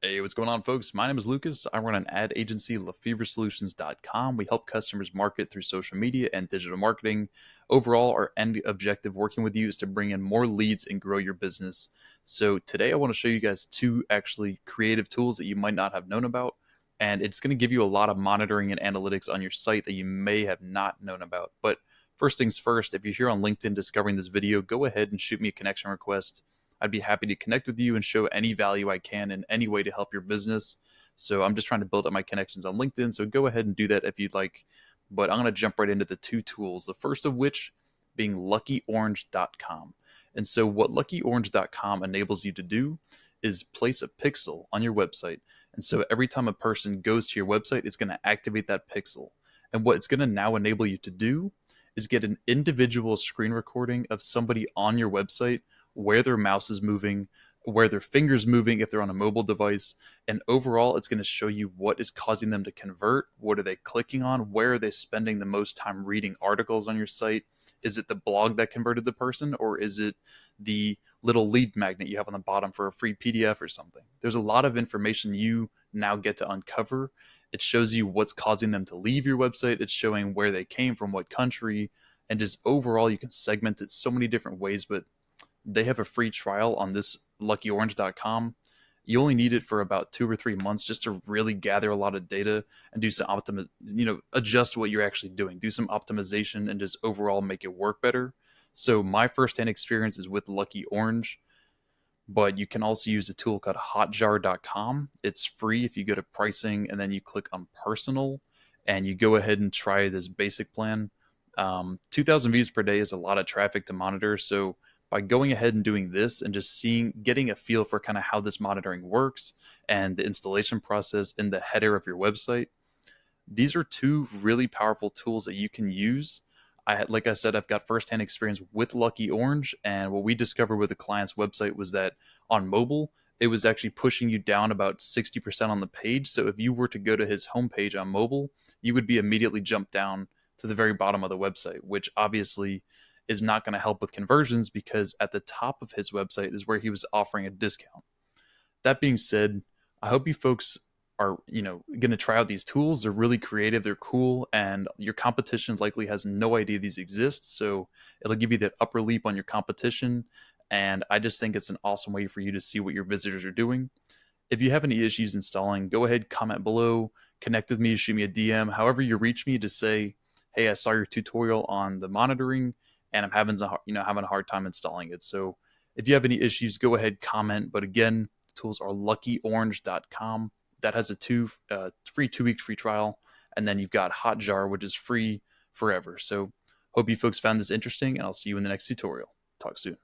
Hey, what's going on, folks? My name is Lucas. I run an ad agency, LaFeverSolutions.com. We help customers market through social media and digital marketing. Overall, our end objective working with you is to bring in more leads and grow your business. So, today I want to show you guys two actually creative tools that you might not have known about. And it's going to give you a lot of monitoring and analytics on your site that you may have not known about. But first things first, if you're here on LinkedIn discovering this video, go ahead and shoot me a connection request. I'd be happy to connect with you and show any value I can in any way to help your business. So I'm just trying to build up my connections on LinkedIn. So go ahead and do that if you'd like. But I'm going to jump right into the two tools. The first of which being LuckyOrange.com. And so what LuckyOrange.com enables you to do is place a pixel on your website. And so every time a person goes to your website, it's going to activate that pixel. And what it's going to now enable you to do is get an individual screen recording of somebody on your website, where their mouse is moving, where their fingers moving if they're on a mobile device, and overall it's going to show you what is causing them to convert, what are they clicking on, where are they spending the most time reading articles on your site. Is it the blog that converted the person, or is it the little lead magnet you have on the bottom for a free PDF or something? There's a lot of information you now get to uncover. It shows you what's causing them to leave your website. It's showing where they came from, what country, and just overall you can segment it so many different ways. But they have a free trial on this LuckyOrange.com. You only need it for about 2 or 3 months just to really gather a lot of data and do some adjust what you're actually doing, do some optimization, and just overall make it work better. So my firsthand experience is with Lucky Orange, but you can also use a tool called HotJar.com. It's free if you go to pricing and then you click on personal and you go ahead and try this basic plan. 2,000 views per day is a lot of traffic to monitor. So by going ahead and doing this and just getting a feel for kind of how this monitoring works and the installation process in the header of your website, these are two really powerful tools that you can use. Like I said, I've got firsthand experience with Lucky Orange, and what we discovered with the client's website was that on mobile, it was actually pushing you down about 60% on the page. So if you were to go to his homepage on mobile, you would be immediately jumped down to the very bottom of the website, which obviously is not going to help with conversions because at the top of his website is where he was offering a discount. That being said, I hope you folks are, going to try out these tools. They're really creative, they're cool, and your competition likely has no idea these exist. So it'll give you that upper leap on your competition. And I just think it's an awesome way for you to see what your visitors are doing. If you have any issues installing, go ahead, comment below, connect with me, shoot me a DM, however you reach me to say, hey, I saw your tutorial on the monitoring and I'm having a hard time installing it. So if you have any issues, go ahead, comment. But again, the tools are LuckyOrange.com. That has a free 2 week free trial, and then you've got HotJar, which is free forever. So hope you folks found this interesting, and I'll see you in the next tutorial. Talk soon.